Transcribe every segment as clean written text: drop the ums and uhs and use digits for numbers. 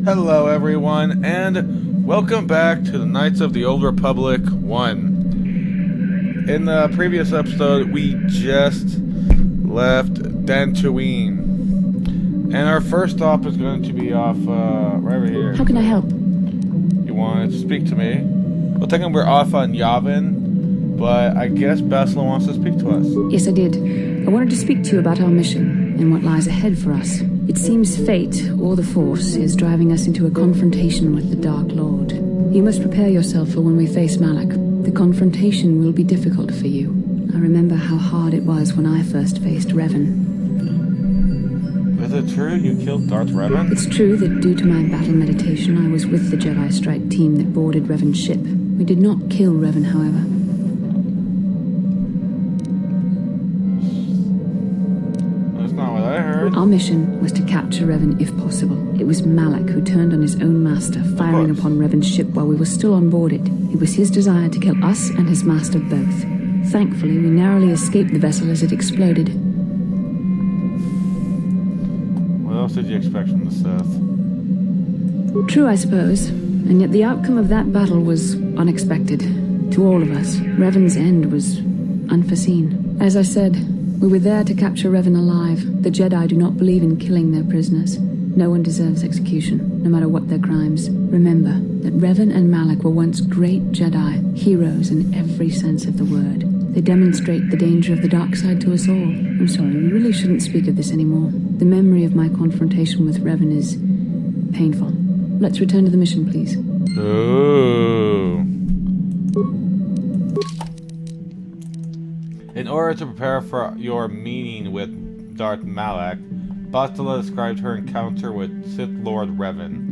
Hello everyone, and welcome back to the Knights of the Old Republic 1. In the previous episode, we just left Dantooine. And our first stop is going to be off, right over here. How can I help? You wanted to speak to me? Well, technically we're off on Yavin, but I guess Bastila wants to speak to us. Yes, I did. I wanted to speak to you about our mission and what lies ahead for us. It seems fate, or the Force, is driving us into a confrontation with the Dark Lord. You must prepare yourself for when we face Malak. The confrontation will be difficult for you. I remember how hard it was when I first faced Revan. Is it true you killed Darth Revan? It's true that due to my battle meditation, I was with the Jedi Strike team that boarded Revan's ship. We did not kill Revan, however. Our mission was to capture Revan if possible. It was Malak who turned on his own master, firing upon Revan's ship while we were still on board it. It was his desire to kill us and his master both. Thankfully, we narrowly escaped the vessel as it exploded. What else did you expect from the Sith? True, I suppose. And yet the outcome of that battle was unexpected. To all of us, Revan's end was unforeseen. As I said, we were there to capture Revan alive. The Jedi do not believe in killing their prisoners. No one deserves execution, no matter what their crimes. Remember that Revan and Malak were once great Jedi, heroes in every sense of the word. They demonstrate the danger of the dark side to us all. I'm sorry, we really shouldn't speak of this anymore. The memory of my confrontation with Revan is painful. Let's return to the mission, please. Ooh. In order to prepare for your meeting with Darth Malak, Bastila described her encounter with Sith Lord Revan.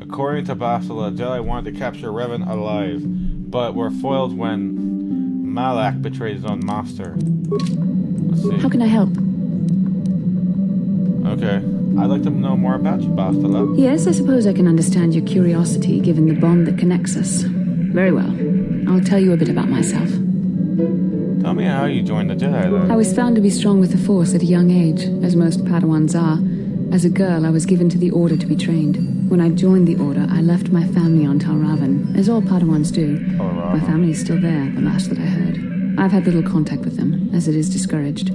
According to Bastila, Jedi wanted to capture Revan alive, but were foiled when Malak betrayed his own master. Let's see. How can I help? Okay. I'd like to know more about you, Bastila. Yes, I suppose I can understand your curiosity, given the bond that connects us. Very well. I'll tell you a bit about myself. Tell me how you joined the Jedi, then. I was found to be strong with the Force at a young age, as most Padawans are. As a girl, I was given to the Order to be trained. When I joined the Order, I left my family on Talravan, as all Padawans do. My family is still there, the last that I heard. I've had little contact with them, as it is discouraged. So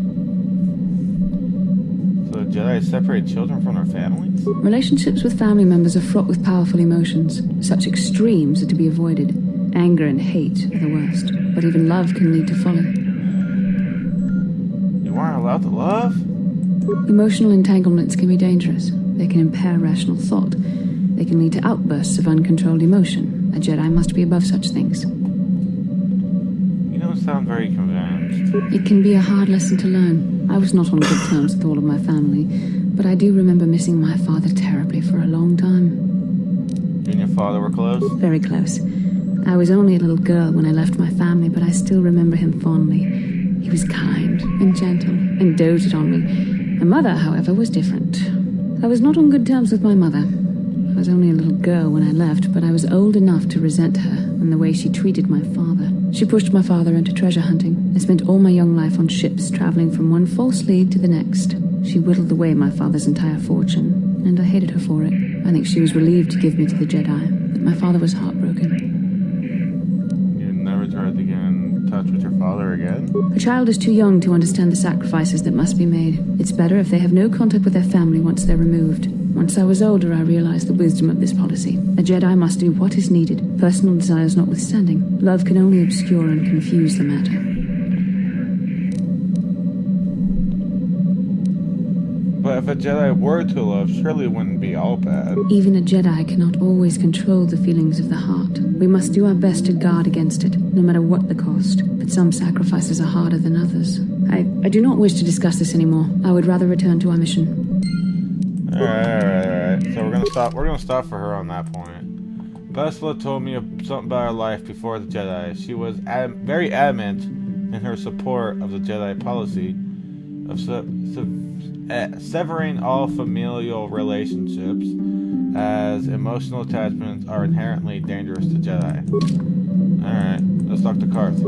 the Jedi separate children from their families? Relationships with family members are fraught with powerful emotions. Such extremes are to be avoided. Anger and hate are the worst, but even love can lead to folly. You aren't allowed to love? Emotional entanglements can be dangerous. They can impair rational thought. They can lead to outbursts of uncontrolled emotion. A Jedi must be above such things. You don't sound very convinced. It can be a hard lesson to learn. I was not on good terms with all of my family, but I do remember missing my father terribly for a long time. You and your father were close? Very close. I was only a little girl when I left my family, but I still remember him fondly. He was kind and gentle and doted on me. My mother, however, was different. I was not on good terms with my mother. I was only a little girl when I left, but I was old enough to resent her and the way she treated my father. She pushed my father into treasure hunting. I spent all my young life on ships, traveling from one false lead to the next. She whittled away my father's entire fortune, and I hated her for it. I think she was relieved to give me to the Jedi, but my father was heartbroken. Never tried to get in touch with your father again? A child is too young to understand the sacrifices that must be made. It's better if they have no contact with their family once they're removed. Once I was older, I realized the wisdom of this policy. A Jedi must do what is needed, personal desires notwithstanding. Love can only obscure and confuse the matter. But if a Jedi were to love, surely it wouldn't be all bad. Even a Jedi cannot always control the feelings of the heart. We must do our best to guard against it, no matter what the cost. But some sacrifices are harder than others. I do not wish to discuss this anymore. I would rather return to our mission. Alright. So we're gonna stop for her on that point. Bastila told me something about her life before the Jedi. She was very adamant in her support of the Jedi policy of severing all familial relationships, as emotional attachments are inherently dangerous to Jedi. Alright, let's talk to Karth.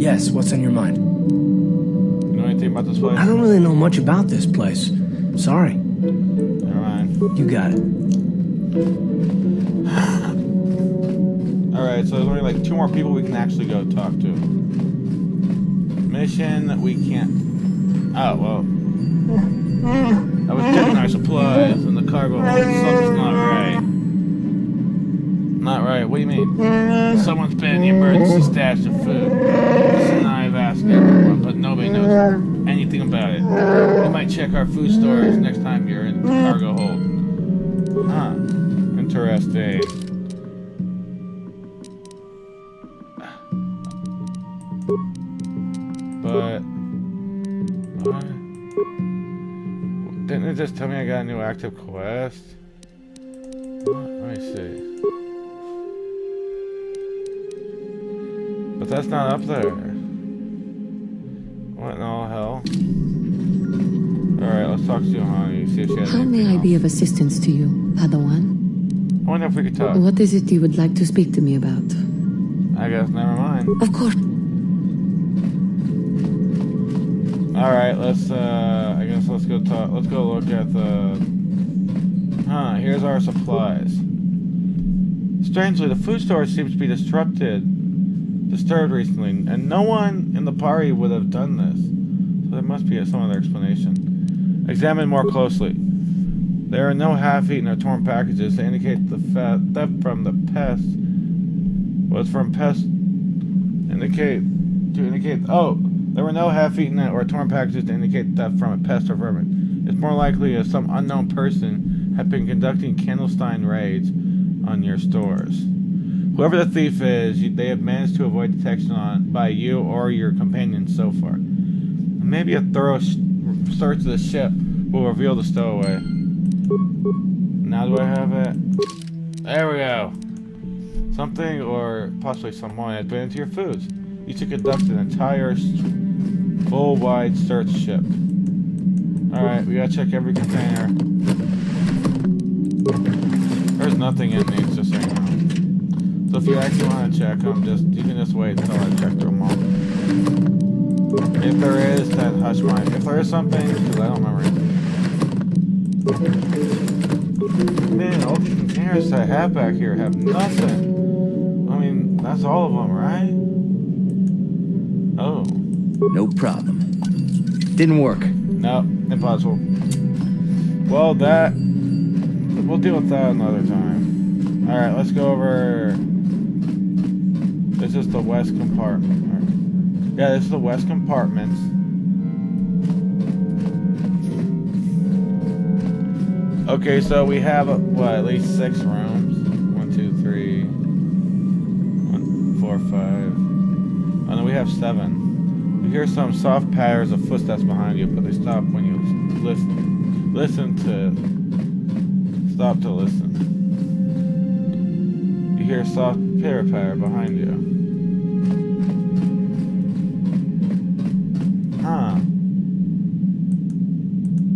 Yes, what's on your mind? You know anything about this place? I don't really know much about this place. Sorry. Never mind. You got it. Alright, so there's only like 2 more people we can actually go talk to. Mission, we can't... Oh, well. I was checking our supplies in the cargo hold. Something's not right. Not right? What do you mean? Someone's been in the emergency stash of food. Listen, I've asked everyone, but nobody knows anything about it. We might check our food stores next time you're in the cargo hold. Huh. Interesting. But... what? Didn't it just tell me I got a new active quest? Let me see. But that's not up there. What in all hell? Alright, let's talk to Johanny, see if she has How may anything I be else. of assistance to you, Padawan? I wonder if we could talk. What is it you would like to speak to me about? I guess never mind. Of course. Alright, let's I guess let's go talk. Let's go look at the... Huh, here's our supplies. Strangely, the food store seems to be disturbed recently, and no one in the party would have done this. So there must be some other explanation. Examine more closely. There are no half-eaten or torn packages to indicate the theft from the pest. Was from pest indicate. Oh, there were no half-eaten or torn packages to indicate theft from a pest or vermin. It's more likely that some unknown person had been conducting clandestine raids on your stores. Whoever the thief is, they have managed to avoid detection by you or your companions so far. Maybe a thorough search of the ship will reveal the stowaway. Now do I have it? There we go. Something or possibly someone has been into your foods. You should conduct an entire full-wide search ship. Alright, we gotta check every container. There's nothing in these, just so you know. So if you actually want to check them, you can just wait until I check through them all. If there is, then hush my... If there is something, because I don't remember anything. Man, all the containers I have back here have nothing. I mean, that's all of them, right? Oh. No problem. Didn't work. No, impossible. Well, we'll deal with that another time. Alright, let's go over... This is the west compartment. Yeah, this is the west compartment. Okay, so we have, at least 6 rooms? 1, 2, 3... 1, 4, 5... Oh no, we have 7. You hear some soft patters of footsteps behind you, but they stop when you stop to listen. You hear a soft pitter-patter behind you. Huh.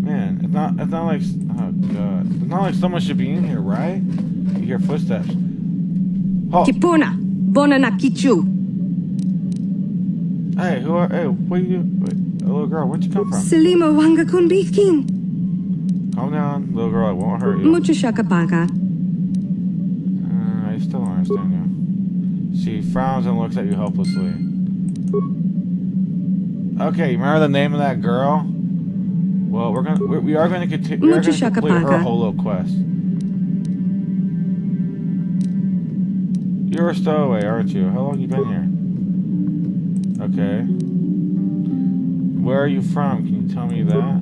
Man, it's not like... Oh, God. It's not like someone should be in here, right? You hear footsteps. Oh! Kipuna, bona na kichu. Hey, what are you... Wait, little girl, where'd you come from? Selima wanga kun bikin. Calm down, little girl, I won't hurt you. Mucho shakapaka. I still don't understand you. She frowns and looks at you helplessly. Okay, you remember the name of that girl? Well, we are going to continue. We are going to complete her holo quest. You're a stowaway, aren't you? How long have you been here? Okay. Where are you from? Can you tell me that?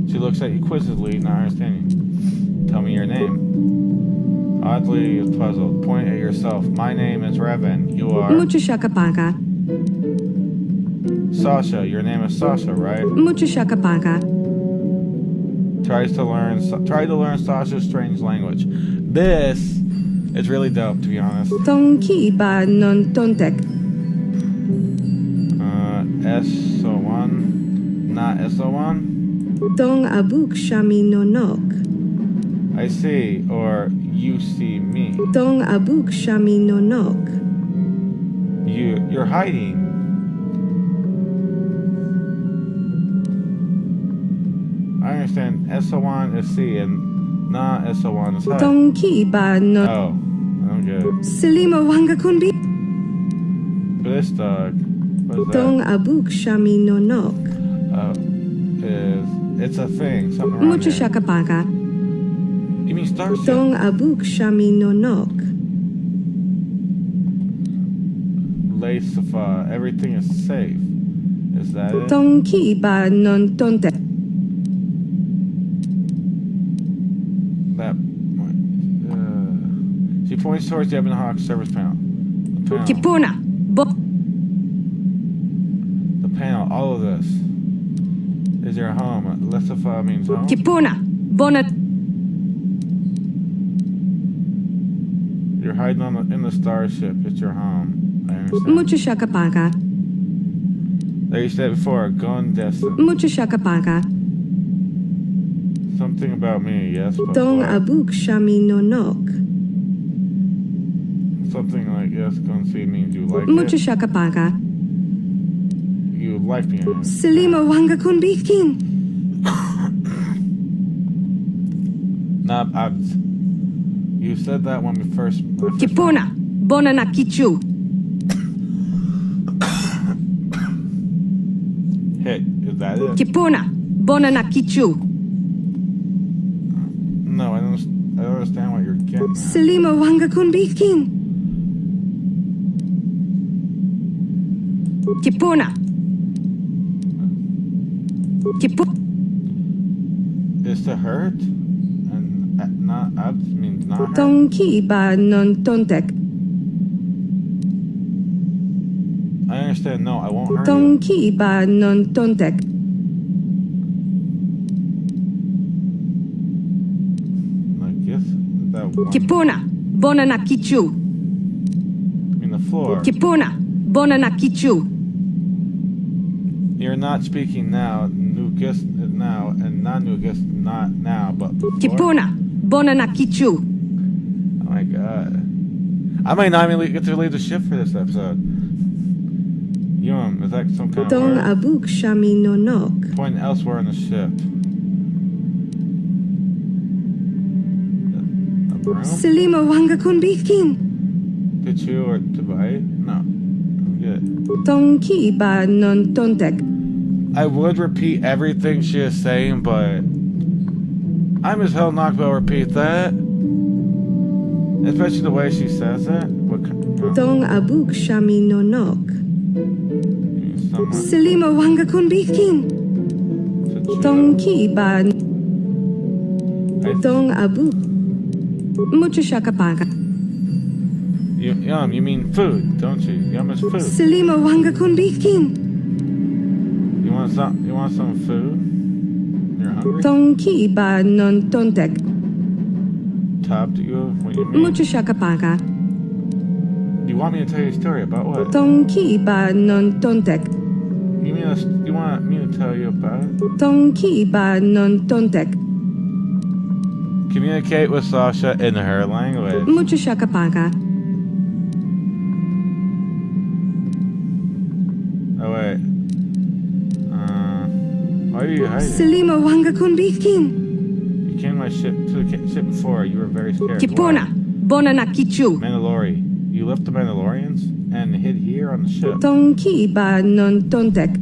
She looks at you quizzically, not understanding. Tell me your name. Oddly puzzled. Point at yourself. My name is Revan. You are... Mucho shakapaka. Sasha. Your name is Sasha, right? Mucho shakapaka. Try to learn Sasha's strange language. This is really dope, to be honest. Tonki ba non tontek. SO1. Not SO1? Tong abuk shami nonok. I see. Or you see me. Tong abuk shami nonok. You're hiding. I understand. SO1 is C and Na Esawan is high. Tongki ba non Oh, I'm good. Selima wanga kunbi. But this dog, what is Tong that? abuk shami nonok. It's a thing, something around Mucho here. shakapaka. You mean starship? Tong abuk shami nonok. Lacefa, everything is safe. Is that it? Tongki ba non tonte. That. She points towards the Ebon Hawk service panel. The panel. Kipuna. The panel, all of this. Is your home. Lacefa means home. Kipuna. Bonnet. You're hiding in the starship. It's your home. I understand. Mucho shakapaka. There you said before, gone destined. Mucho shakapaka. Something about me, yes, but Tong what? abuk shami nonok. Something like, yes, gonna see means you like Mucho it. shakapaka. You like me. Selima wanga kunbikin. Nah, you said that when we first... Kipuna. Bonana kichu. Hey, is that it? Kipuna. Bonana kichu. No, I don't understand what you're getting at. Selima wanga kunbikin. Kipuna. Kipu. Is to hurt? And not abs means not hurt? Tongki ba non tontek. I understand, no, I won't hurt you. Tongki ba non tontek. Like, yes, that one. Kipuna. Bonana kichu. I mean the floor. Kipuna. Bonana kichu. You're not speaking now, Nugus is now, and non-Nugus not now, but before. Kipuna. Bonana kichu. Oh my god. I might not even get to leave the ship for this episode. Yum, is that some kind Tong of word? abuk shami nonok. Point elsewhere on the ship. A broom? Selima wanga kunbikin. To chew or to bite? No. I'm good. Tongki ba non tontek. I would repeat everything she is saying, but I'm as hell not going to repeat that. Especially the way she says it. Tong abuk shami nonok. Selima wanga kunbikin. Tongki ba. Tong abuk. Mucho shakapaka. Yum, you mean food, don't you? Yum is food. Selima wanga kunbikin. You want some food? You're hungry? Tongki ba non tontek. Top to you? What do you mean? Mucho shakapaka. You want me to tell you a story about what? Tongki ba non tontek. You want me to tell you about it? Tongki ba non tontek. Communicate with Sasha in her language. Mucho shakapaka. Oh wait. Why are you hiding? Selima wanga kunbikin. You came to my ship before. You were very scared. Kipuna. Bonana kichu. Mandalorian. You left the Mandalorians and hid here on the ship. Tongki ba non tontek.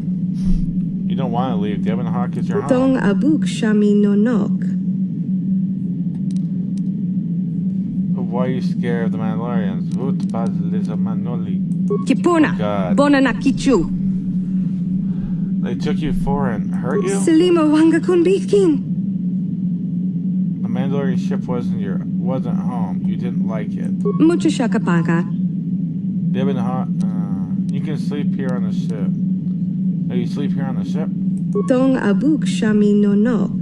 You don't want to leave. The Ebon Hawk is your home. Tong abuk shami nonok. Why are you scared of the Mandalorians? Kipuna. God. Bonana kichu. They took you for and hurt you? Selima wanga kunbikin. The Mandalorian ship wasn't home. You didn't like it. Mucho shakapaka. The Ebon Hawk. You can sleep here on the ship. Oh, you sleep here on the ship? Tong abuk shami nonok.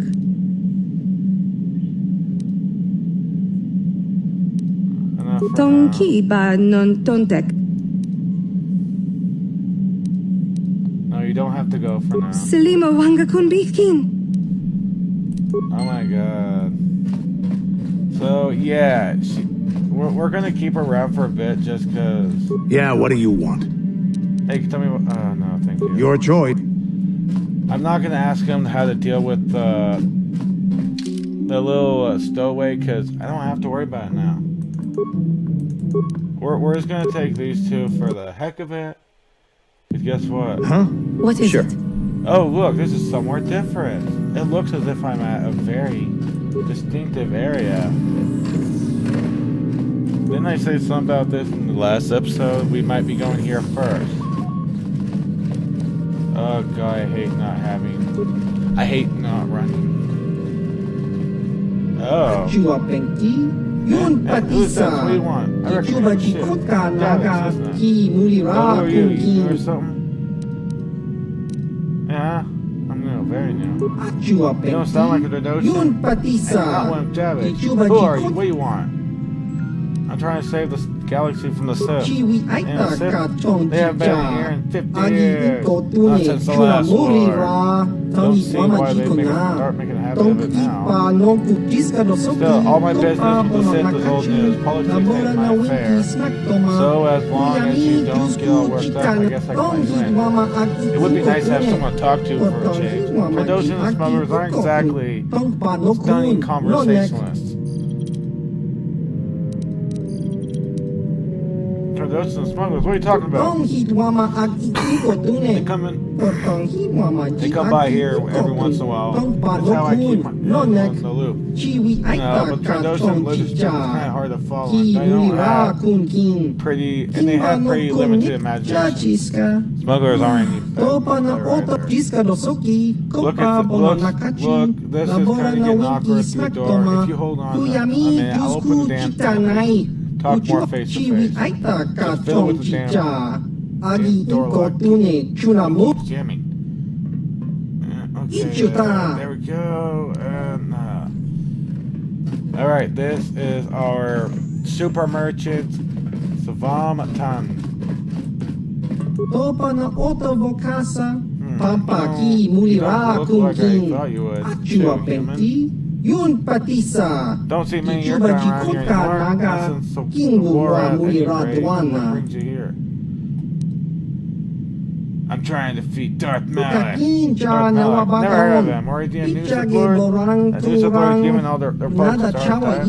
Enough for now. Tongki ba non tontek. No, you don't have to go for now. Selima wanga kunbikin. Oh my god. So, yeah. We're gonna keep her around for a bit just because... Yeah, what do you want? Hey, tell me what... no, thank you. Your choice. I'm not gonna ask him how to deal with the little stowaway because I don't have to worry about it now. We're just gonna take these two for the heck of it. Because guess what? Huh? What is Sure. it? Oh, look, this is somewhere different. It looks as if I'm at a very distinctive area. Didn't I say something about this in the last episode? We might be going here first. Oh god, I hate not running. Oh. Who's that? What do you want? I recognize shit. Yeah, isn't it? Who are you? You or something? Yeah, I'm new, very new. You don't sound like a Dodosian. Hey, not one of Javik. Who are you? What do you want? I'm trying to save the galaxy from the Sith. And the Sith, they have been here in 50 years. Not since the last war. Don't see why they start making a habit of it now. Still, all my business with the Sith is old news. Politics ain't my affair. So as long as you don't get all worked up, I guess I can let you in. It would be nice to have someone to talk to for a change. Trandoshan and smugglers aren't exactly stunning conversationalists. Trandoshan and smugglers, what are you talking about? They come by here every once in a while. That's how I keep in the loop. But Trandoshan literature is kind of hard to follow. And they don't have pretty limited imagination. Smugglers aren't any better. Look, this is kind of getting awkward through the door. If you hold on a minute, I'll open the damn thing. Talk more face to face. Just fiddle with the damn door lock. Jamming. Okay, there we go. And alright, this is our super merchant Savam Tan. You don't look like I thought you would. Chill, human. Don't see many aircraft around here anymore. Not since the war at any rate. What brings you here? I'm trying to defeat Darth Malak. Darth Malak. Never heard of him. Or is he a new Sith Lord? That new Sith Lord is giving all their folks to Darth Malak.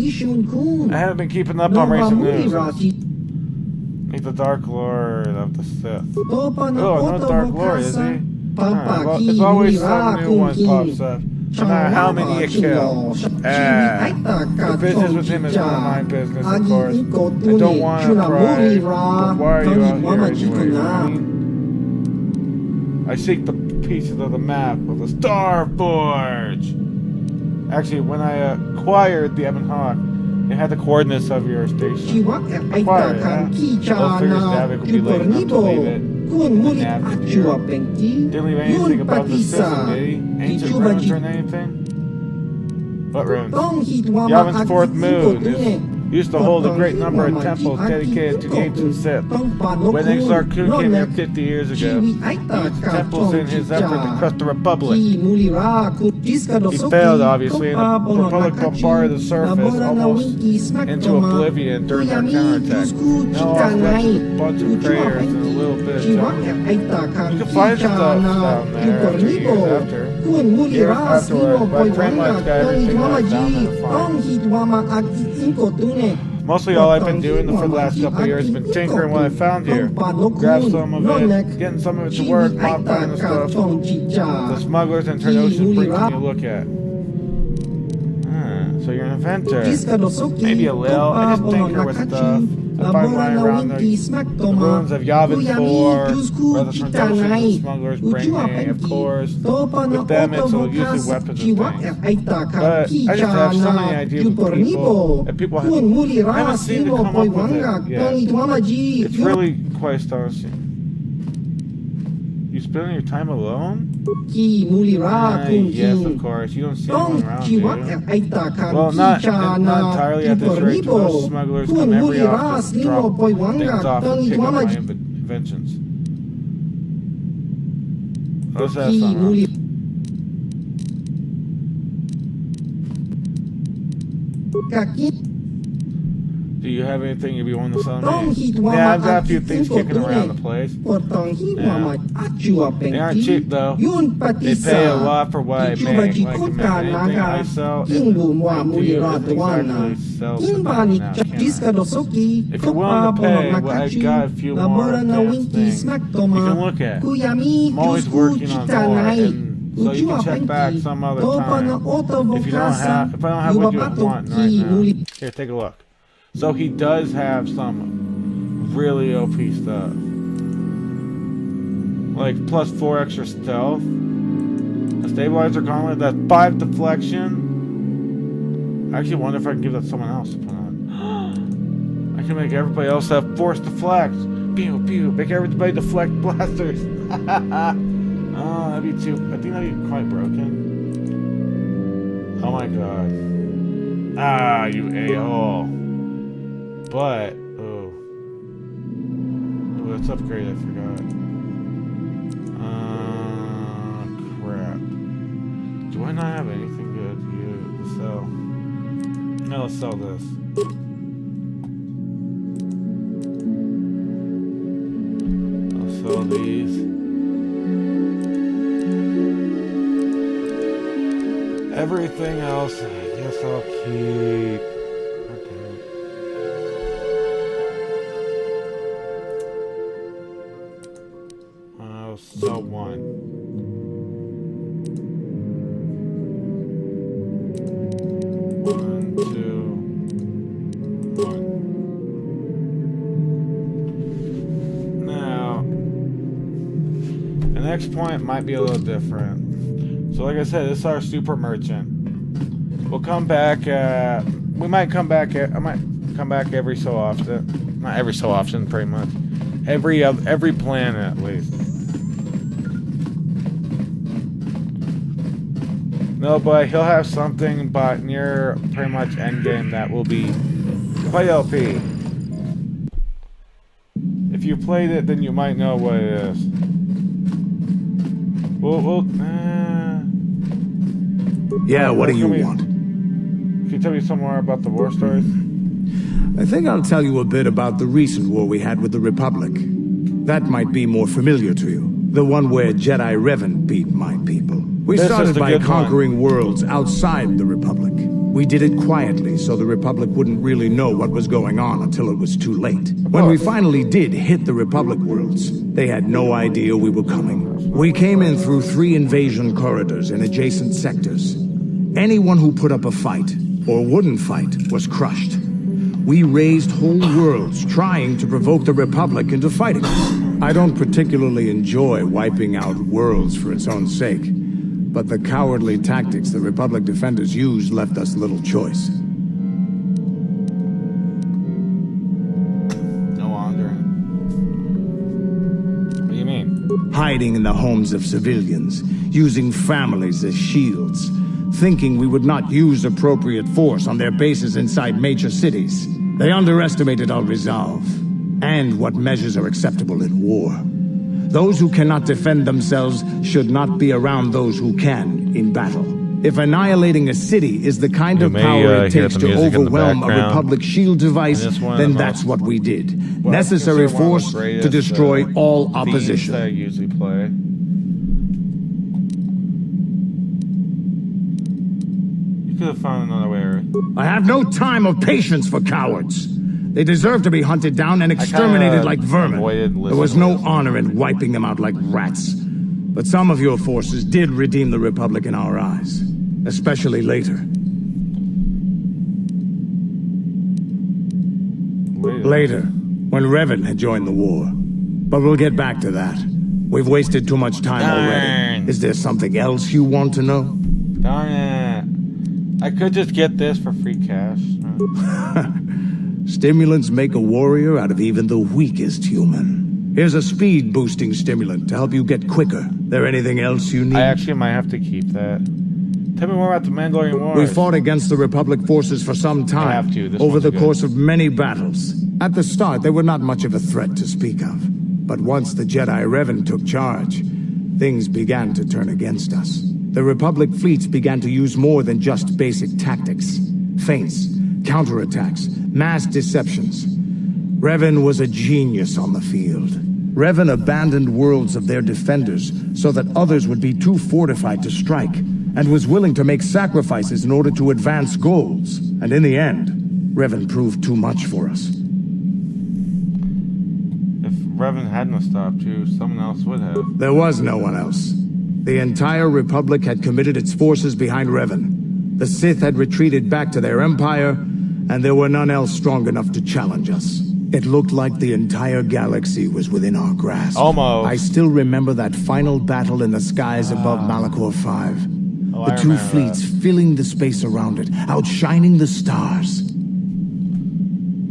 I haven't been keeping up on recent news. He's the Dark Lord of the Sith. Oh, no Dark Lord, is he? Well, it's always some new one pops up. No matter how many you kill. The business with him is none of my business, of course. I don't want to pry, but why are you out here anyway? You know what I mean? I seek the pieces of the map of the Star Forge. Actually, when I acquired the Ebon Hawk, it had the coordinates of your station. Acquired it, huh? Those figures Davik would be late enough to leave it. Didn't leave anything about the system, did he? Ancient ruins or anything? What ruins? Yavin's fourth moon used to hold a great number of temples dedicated to the ancient Sith. When Exar Kun came here 50 years ago, he used the temples in his effort to crush the Republic. He failed, obviously, and the Republic bombarded the surface almost into oblivion during their counterattack. Now all left is a bunch of craters and a little bit of jungle. You can find stuff down there after years after. Years afterwards, but Trandlight's got everything that's down there to find. Mostly all I've been doing for the last couple of years has been tinkering what I found here. Grab some of it, getting some of it to work, modifying the stuff the smugglers and Trandoshan bring me to look at. So you're an inventor. Maybe a little. I just tinker with stuff. I find lying around the ruins of Yavin 4, where the Trandoshan and smugglers bring me, of course. With them, it's usually weapons and things. But I just have so many ideas with people, and people haven't seemed to come up with it yet. It's really quite astonishing. You spending your time alone? Yes, of course. You don't see anyone around, do you? Well, not entirely at this rate. Those smugglers come every often to drop things off and pick up my inventions. What's that song? Do you have anything you'd be willing to sell me? Yeah, I've got a few things kicking around the place. Yeah. They aren't cheap though. They pay a lot for what I make. Like, anything I sell isn't to you. Things actually sell something now, can't I? If you're willing to pay, well, I've got a few more advanced things you can look at. I'm always working on more, and so you can check back some other time. If I don't have what you want right now. Here, take a look. So he does have some really OP stuff. Like plus 4 extra stealth. A stabilizer gauntlet, that's 5 deflection. I actually wonder if I can give that to someone else to put on. I can make everybody else have force deflect. Pew pew. Make everybody deflect blasters. Oh, that'd be too. I think that'd be quite broken. Oh my god. Ah, you a-hole. But, oh, let's upgrade, I forgot. Crap. Do I not have anything good to sell? No, let's sell this. I'll sell these. Everything else, I guess I'll keep. So one. One, two, one. Now, the next point might be a little different. So like I said, this is our super merchant. We'll come back, we might come back, I might come back every so often. Not every so often, pretty much. Every planet at least. No, but he'll have something but near pretty much endgame that will be quite OP. If you played it, then you might know what it is. Yeah, what do you want? Can you tell me some more about the war stories? I think I'll tell you a bit about the recent war we had with the Republic. That might be more familiar to you. The one where Jedi Revan beat my people. We started by conquering worlds outside the Republic. We did it quietly so the Republic wouldn't really know what was going on until it was too late. When we finally did hit the Republic worlds, they had no idea we were coming. We came in through 3 invasion corridors in adjacent sectors. Anyone who put up a fight, or wouldn't fight, was crushed. We raised whole worlds trying to provoke the Republic into fighting us. I don't particularly enjoy wiping out worlds for its own sake, but the cowardly tactics the Republic defenders used left us little choice. No longer. What do you mean? Hiding in the homes of civilians, using families as shields, thinking we would not use appropriate force on their bases inside major cities. They underestimated our resolve, and what measures are acceptable in war. Those who cannot defend themselves should not be around those who can in battle. If annihilating a city is the kind of power it takes to overwhelm a Republic shield device, then that's what we did. Necessary force to destroy all opposition. I usually play. You could have found another way. I have no time or patience for cowards. They deserve to be hunted down and exterminated like vermin. There was no honor in wiping them out like rats. But some of your forces did redeem the Republic in our eyes. Especially later. Later, when Revan had joined the war. But we'll get back to that. We've wasted too much time already. Is there something else you want to know? Darn it. I could just get this for free cash. Stimulants make a warrior out of even the weakest human. Here's a speed-boosting stimulant to help you get quicker. There anything else you need? I actually might have to keep that. Tell me more about the Mandalorian Wars. We fought against the Republic forces for some time, over the course of many battles. At the start, they were not much of a threat to speak of. But once the Jedi Revan took charge, things began to turn against us. The Republic fleets began to use more than just basic tactics. Feints, counterattacks, mass deceptions. Revan was a genius on the field. Revan abandoned worlds of their defenders so that others would be too fortified to strike, and was willing to make sacrifices in order to advance goals. And in the end, Revan proved too much for us. If Revan hadn't stopped you, someone else would have. There was no one else. The entire Republic had committed its forces behind Revan. The Sith had retreated back to their empire, and there were none else strong enough to challenge us. It looked like the entire galaxy was within our grasp. Almost. I still remember that final battle in the skies above Malachor 5. The two fleets filling the space around it, outshining the stars.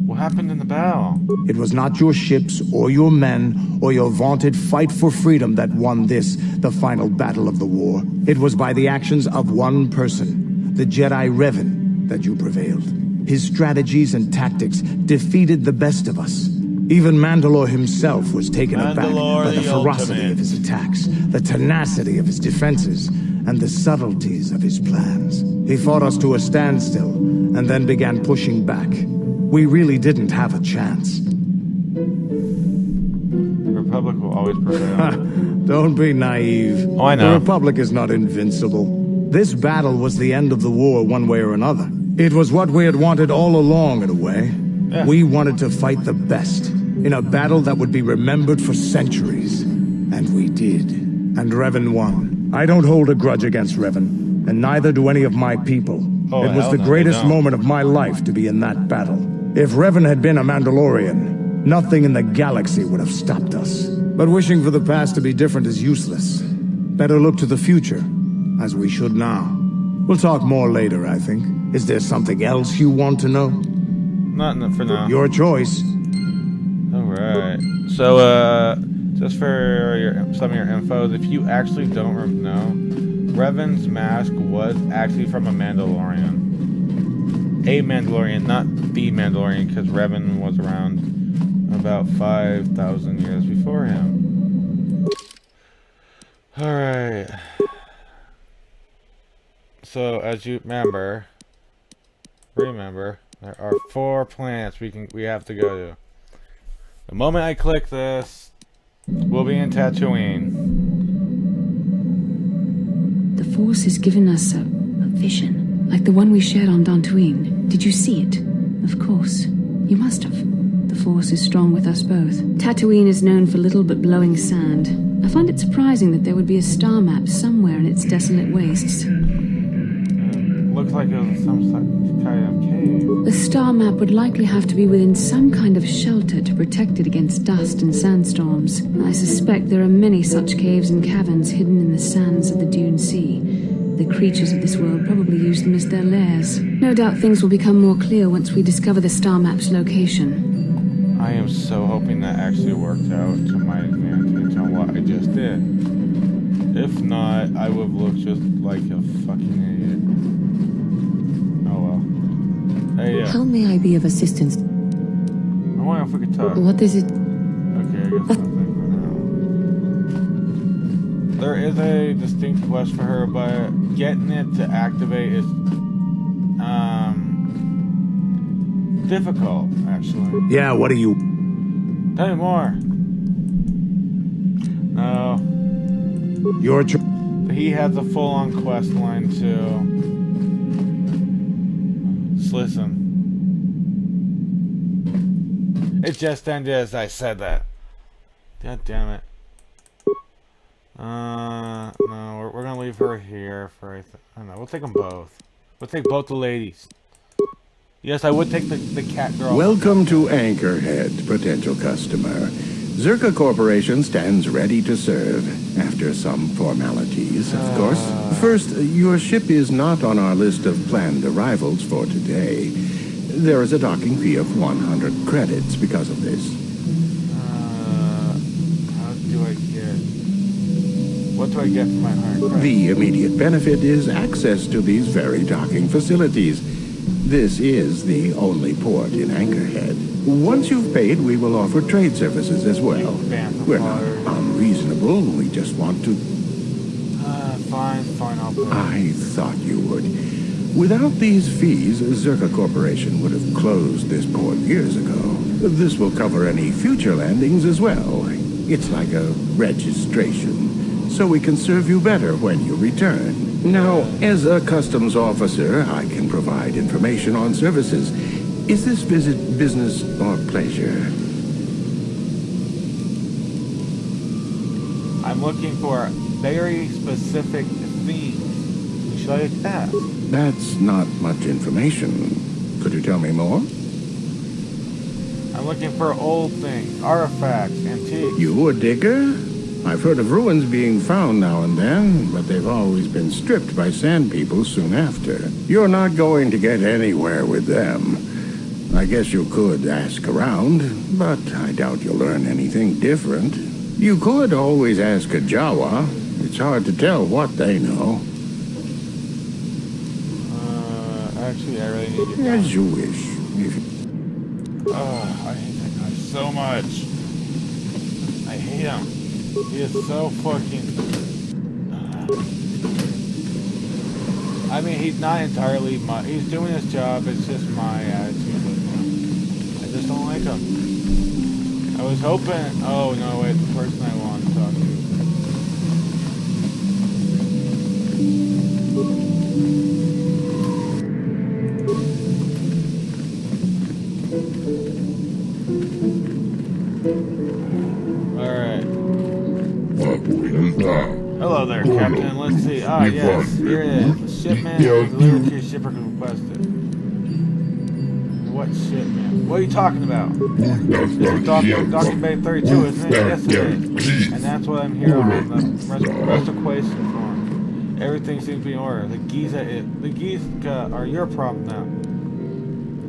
What happened in the battle? It was not your ships, or your men, or your vaunted fight for freedom that won this, the final battle of the war. It was by the actions of one person, the Jedi Revan, that you prevailed. His strategies and tactics defeated the best of us. Even Mandalore himself was taken aback by the ferocity of his attacks, the tenacity of his defenses, and the subtleties of his plans. He fought us to a standstill, and then began pushing back. We really didn't have a chance. The Republic will always prevail. Don't be naive. Oh, I know. The Republic is not invincible. This battle was the end of the war one way or another. It was what we had wanted all along, in a way. Yeah. We wanted to fight the best, in a battle that would be remembered for centuries. And we did. And Revan won. I don't hold a grudge against Revan, and neither do any of my people. Oh, it was the greatest moment of my life to be in that battle. If Revan had been a Mandalorian, nothing in the galaxy would have stopped us. But wishing for the past to be different is useless. Better look to the future, as we should now. We'll talk more later, I think. Is there something else you want to know? Not for now. Your choice. Alright. So, just for some of your infos, if you actually don't know, Revan's mask was actually from a Mandalorian. A Mandalorian, not the Mandalorian, because Revan was around about 5,000 years before him. Alright. So, as you remember, there are 4 planets we have to go to. The moment I click this, we'll be in Tatooine. The Force has given us a vision, like the one we shared on Dantooine. Did you see it? Of course. You must have. The Force is strong with us both. Tatooine is known for little but blowing sand. I find it surprising that there would be a star map somewhere in its desolate wastes. Looks like it was some kind of cave. The star map would likely have to be within some kind of shelter to protect it against dust and sandstorms. I suspect there are many such caves and caverns hidden in the sands of the Dune Sea. The creatures of this world probably use them as their lairs. No doubt things will become more clear once we discover the star map's location. I am so hoping that actually worked out to my advantage on what I just did. If not, I would look just like a fucking idiot. Hey, yeah. How may I be of assistance? I wonder if we could talk. What is it? Okay, I guess nothing for now. There is a distinct quest for her, but getting it to activate is difficult, actually. Yeah, what do you... Tell me more. No. Your choice. He has a full-on quest line, too. Just listen. It just ended as I said that. God damn it. No, we're gonna leave her here for, I don't know, we'll take them both. We'll take both the ladies. Yes, I would take the cat girl. Welcome to Anchorhead, potential customer. Zerka Corporation stands ready to serve, after some formalities, of course. First, your ship is not on our list of planned arrivals for today. There is a docking fee of 100 credits because of this. How do I get... What do I get for my 100 credits? The immediate benefit is access to these very docking facilities. This is the only port in Anchorhead. Once you've paid, we will offer trade services as well. We're not unreasonable, we just want to... Fine, I'll pay. I thought you would. Without these fees, Zerka Corporation would have closed this port years ago. This will cover any future landings as well. It's like a registration, so we can serve you better when you return. Now, as a customs officer, I can provide information on services. Is this visit business or pleasure? I'm looking for very specific themes. Should I ask? That's not much information. Could you tell me more? I'm looking for old things, artifacts, antiques. You a digger? I've heard of ruins being found now and then, but they've always been stripped by sand people soon after. You're not going to get anywhere with them. I guess you could ask around, but I doubt you'll learn anything different. You could always ask a Jawa. It's hard to tell what they know. Actually, I really need to get As you wish. Oh, I hate that guy so much. I hate him. He is so fucking... I mean, he's not entirely my... He's doing his job, it's just my attitude with him. I just don't like him. I was hoping... Oh, no, wait, the person I want to talk to. Hello there, Captain. Let's see. Ah, yes. Here it is. The shipment delivered to your shipper requested. What shipment? What are you talking about? This is Dr. Bay 32, isn't it? Yes, it is. And that's what I'm here on. The restoration form. Everything seems to be in order. The Gizka are your problem now.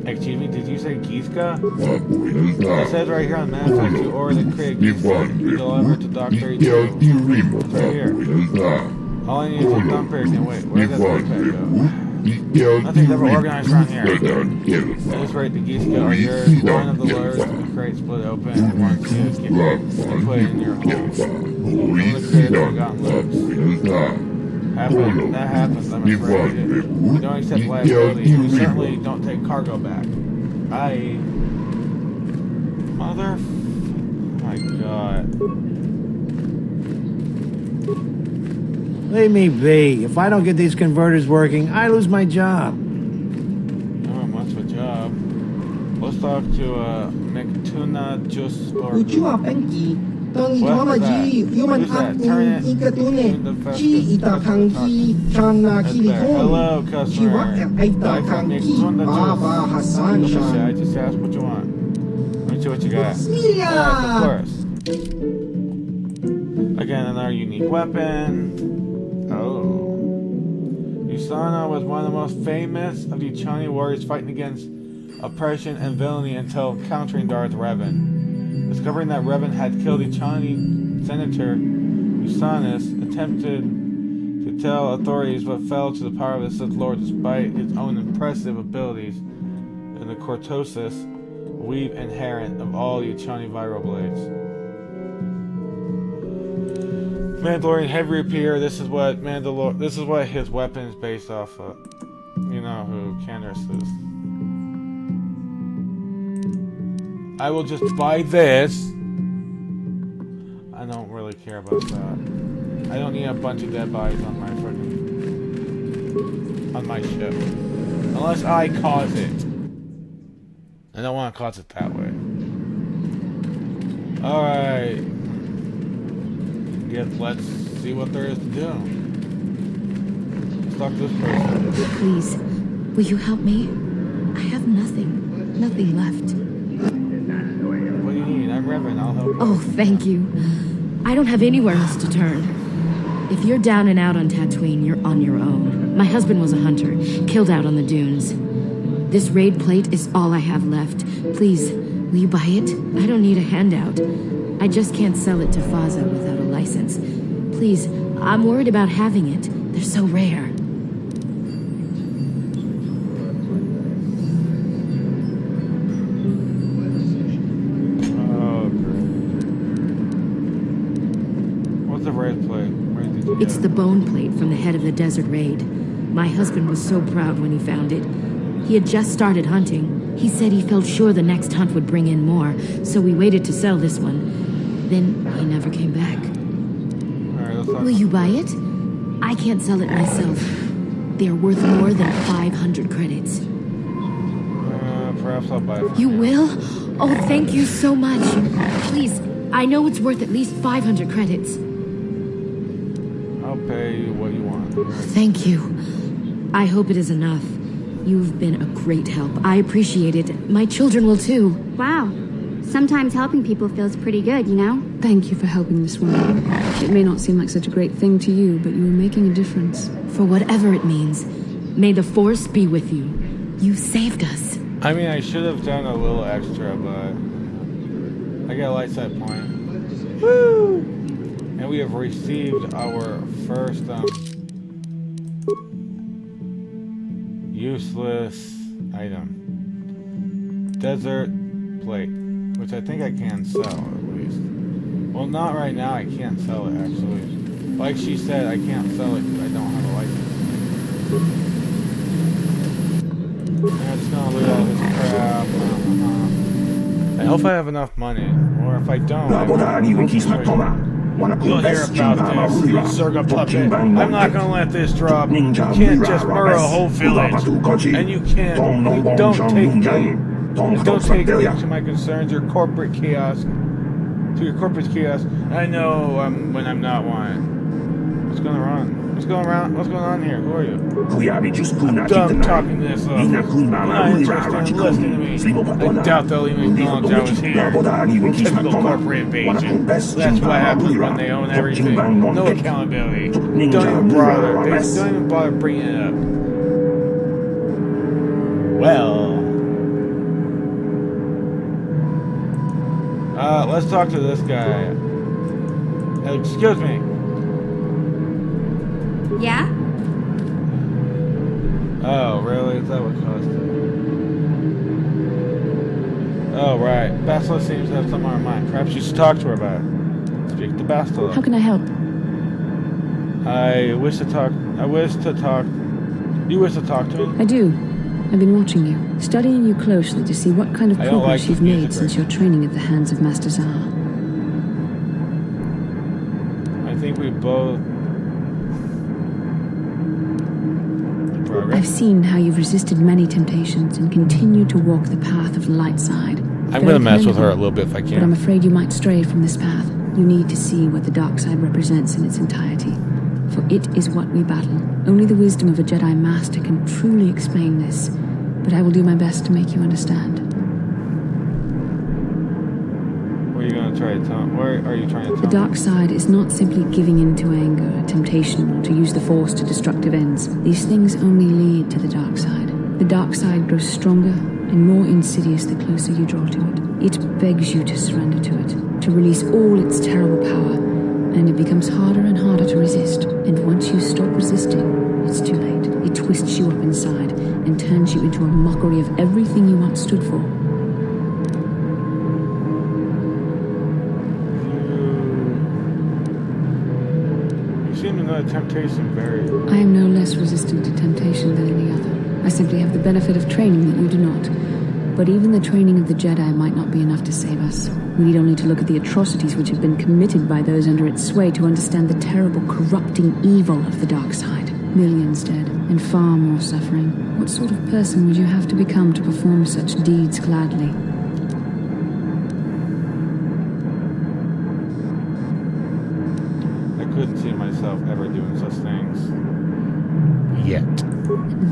Excuse me, did you say Gizka? It says right here on the manifest you ordered the crate Gizka. You delivered to Dock 32. It's right here. All I need is a dump here. Can wait. Where does that dump go? Nothing's ever organized around here. At this rate, the Gizka are yours. One of the lures in the crate split open and once you get and put it in your hole. Some of the crates have gotten loose. That happens, I'm afraid. We don't accept liability. We certainly don't take cargo back. Mother... Oh my god. Leave me be. If I don't get these converters working, I lose my job. Oh, much of a job. Let's talk to, McTuna Just or... Hello, customer. I just asked what you want. Let me see what you got. Of course. Again, another unique weapon. Oh. Usana was one of the most famous of the Chani warriors fighting against oppression and villainy until encountering Darth Revan. Discovering that Revan had killed Ichani Senator Usanus, attempted to tell authorities but fell to the power of the Sith Lord despite his own impressive abilities in the cortosis, weave inherent of all the Ichani viral blades. Mandalorian heavy repair. This is what his weapon is based off of. You know who Candace is. I will just buy this. I don't really care about that. I don't need a bunch of dead bodies on my ship. Unless I cause it. I don't want to cause it that way. Alright. Let's see what there is to do. Let's talk to this person. Please, will you help me? I have nothing left. What do you need? I'm Revan, I'll help you. Oh, thank you. I don't have anywhere else to turn. If you're down and out on Tatooine, you're on your own. My husband was a hunter, killed out on the dunes. This raid plate is all I have left. Please, will you buy it? I don't need a handout. I just can't sell it to Faza without a license. Please, I'm worried about having it. They're so rare. Oh, great. What's the raid plate? It's the bone plate from the head of the desert raid. My husband was so proud when he found it. He had just started hunting. He said he felt sure the next hunt would bring in more, so we waited to sell this one. Then he never came back. Will you buy it? I can't sell it myself. They're worth more than 500 credits. Perhaps I'll buy it. You will? Oh, thank you so much. Please, I know it's worth at least 500 credits. I'll pay you what you want. Thank you. I hope it is enough. You've been a great help. I appreciate it. My children will too. Wow. Sometimes helping people feels pretty good, you know? Thank you for helping this woman. It may not seem like such a great thing to you, but you are making a difference. For whatever it means, may the Force be with you. You saved us. I mean, I should have done a little extra, but I got a light side point. Woo! And we have received our first useless item. Desert plate, which I think I can sell at least. Well, not right now. I can't sell it actually. Like she said, I can't sell it because I don't have a license. I'm just gonna loot all this crap. I hope I have enough money, or if I don't, you'll hear about this. You Zerga puppet. I'm not gonna let this drop. You can't just murder a whole village, and you can't. Don't take me. Don't take me to my concerns. Your corporate kiosk. To your corporate kiosk. I know when I'm not one. What's going on? What's going on here? Who are you? I'm done talking to this office. I'm not interested in listening to me. I doubt they'll even acknowledge I was here. Typical corporate invasion. That's what happens when they own everything. No accountability. Don't even bother. They don't even bother bringing it up. Well. Let's talk to this guy. Excuse me. Yeah? Oh, really? Is that what caused it? Oh, right. Bastila seems to have something on her mind. Perhaps you should talk to her about it. Speak to Bastila. How can I help? You wish to talk to me? I do. I've been watching you, studying you closely to see what kind of progress you've made since your training at the hands of Master Zahar. I think we both... I've seen how you've resisted many temptations and continued to walk the path of the light side. I'm going to mess with her a little bit if I can. But I'm afraid you might stray from this path. You need to see what the dark side represents in its entirety. For it is what we battle. Only the wisdom of a Jedi Master can truly explain this. But I will do my best to make you understand. What are you going to try to tell me? Where are you trying to tell me? The dark side is not simply giving in to anger, temptation, or to use the Force to destructive ends. These things only lead to the dark side. The dark side grows stronger and more insidious the closer you draw to it. It begs you to surrender to it, to release all its terrible power, and it becomes harder and harder to resist. And once you stop resisting, it's too late. It twists you up inside and turns you into a mockery of everything you once stood for. You seem to know temptation very... I am no less resistant to temptation than any other. I simply have the benefit of training that you do not. But even the training of the Jedi might not be enough to save us. We need only to look at the atrocities which have been committed by those under its sway to understand the terrible, corrupting evil of the dark side. Millions dead, and far more suffering. What sort of person would you have to become to perform such deeds gladly? I couldn't see myself ever doing such things. Yet.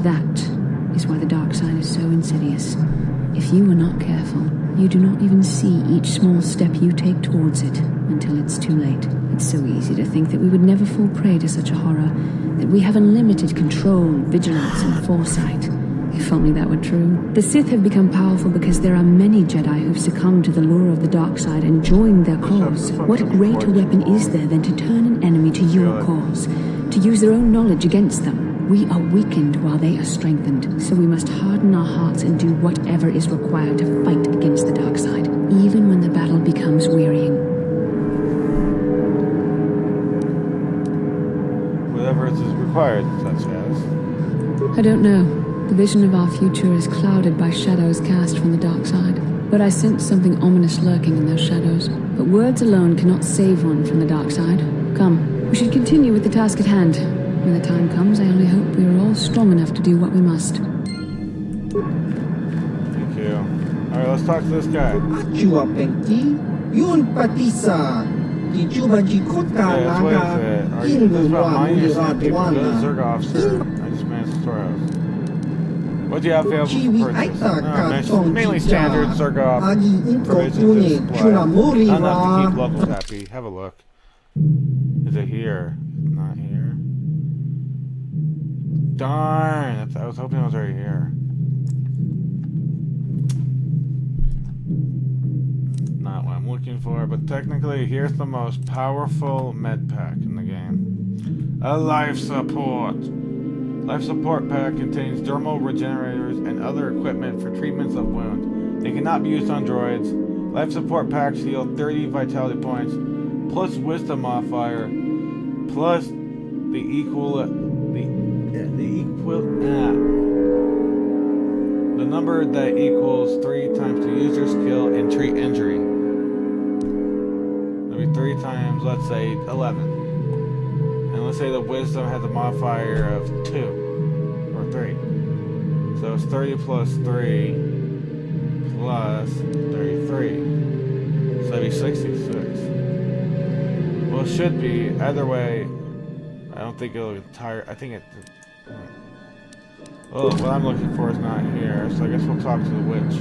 That is why the dark side is so insidious. If you are not careful, you do not even see each small step you take towards it until it's too late. It's so easy to think that we would never fall prey to such a horror, that we have unlimited control, vigilance, and foresight. If only that were true. The Sith have become powerful because there are many Jedi who've succumbed to the lure of the dark side and joined their cause. What greater weapon is there than to turn an enemy to your cause, to use their own knowledge against them? We are weakened while they are strengthened, so we must harden our hearts and do whatever is required to fight against the dark side, even when the battle becomes wearying. Whatever is required, such as... The vision of our future is clouded by shadows cast from the dark side. But I sense something ominous lurking in those shadows. But words alone cannot save one from the dark side. Come, we should continue with the task at hand. When the time comes, I only hope we are all strong enough to do what we must. Thank you. Alright, let's talk to this guy. Achua Pengti, Yun Patisa, Kichuba Jikota Yeah, what is Laga, it? Are you this about mining or something? Go to Inguwa Zerga officer. I just managed the storehouse. What do you have available for purchase? Mainly standard Zerga provisions and supplies. Not enough to keep locals happy. Have a look. Is it here? Not here. Darn! I was hoping it was right here. Not what I'm looking for, but technically, here's the most powerful med pack in the game. A life support. Life support pack contains dermal regenerators and other equipment for treatments of wounds. They cannot be used on droids. Life support packs heal 30 vitality points, plus wisdom modifier, plus the number that equals 3 times the user's skill and treat injury. That'll be 3 times, let's say, 11. And let's say the wisdom has a modifier of 2 or 3. So it's 30 plus 3 plus 33. So that'd be 66. Well, it should be. Either way, I don't think it'll retire. I think it. Oh, what I'm looking for is not here, so I guess we'll talk to the witch.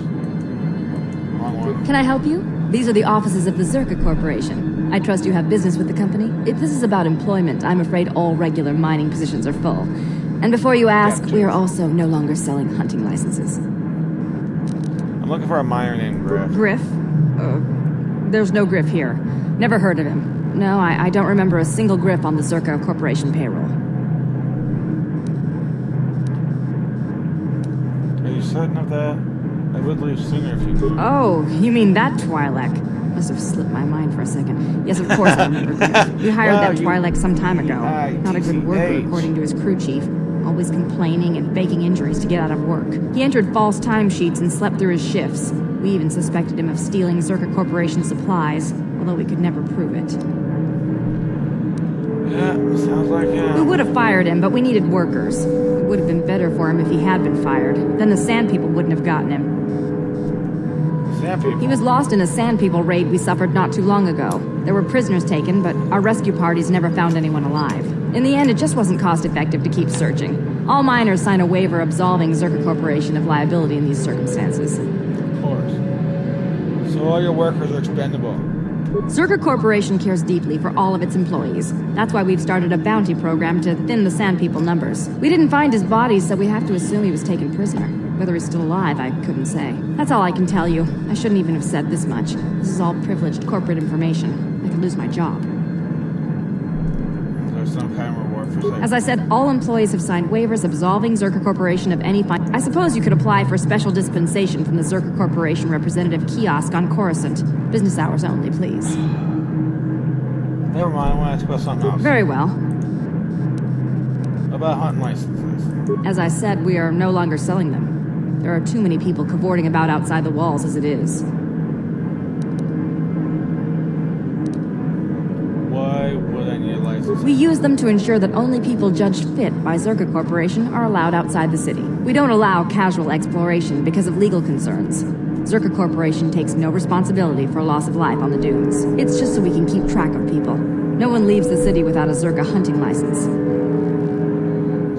Wrong one. Can I help you? These are the offices of the Zerka Corporation. I trust you have business with the company. If this is about employment, I'm afraid all regular mining positions are full. And before you ask, we are also no longer selling hunting licenses. I'm looking for a miner named Griff. Griff? There's no Griff here. Never heard of him. No, I don't remember a single Griff on the Zerka Corporation payroll. Are you certain of that? I would leave sooner if you could. Oh, you mean that Twi'lek? Must have slipped my mind for a second. Yes, of course I remember Griff. We hired that Twi'lek some time ago. Not a good worker, according to his crew chief. Always complaining and faking injuries to get out of work. He entered false timesheets and slept through his shifts. We even suspected him of stealing Zerka Corporation supplies, although we could never prove it. Yeah, sounds like him. We would have fired him, but we needed workers. It would have been better for him if he had been fired. Then the Sand People wouldn't have gotten him. Sand People? He was lost in a Sand People raid we suffered not too long ago. There were prisoners taken, but our rescue parties never found anyone alive. In the end, it just wasn't cost-effective to keep searching. All miners sign a waiver absolving Zerka Corporation of liability in these circumstances. Of course. So all your workers are expendable. Zerka Corporation cares deeply for all of its employees. That's why we've started a bounty program to thin the Sand People numbers. We didn't find his body, so we have to assume he was taken prisoner. Whether he's still alive, I couldn't say. That's all I can tell you. I shouldn't even have said this much. This is all privileged corporate information. I could lose my job. There's some kind of reward for saying. As I said, all employees have signed waivers absolving Zerka Corporation of any fine. I suppose you could apply for special dispensation from the Zerka Corporation representative kiosk on Coruscant. Business hours only, please. Never mind, I want to ask about something else. Very well. About hunting licenses. As I said, we are no longer selling them. There are too many people cavorting about outside the walls as it is. Why would I need a license? We use them to ensure that only people judged fit by Zerka Corporation are allowed outside the city. We don't allow casual exploration because of legal concerns. Zerka Corporation takes no responsibility for loss of life on the dunes. It's just so we can keep track of people. No one leaves the city without a Zerka hunting license.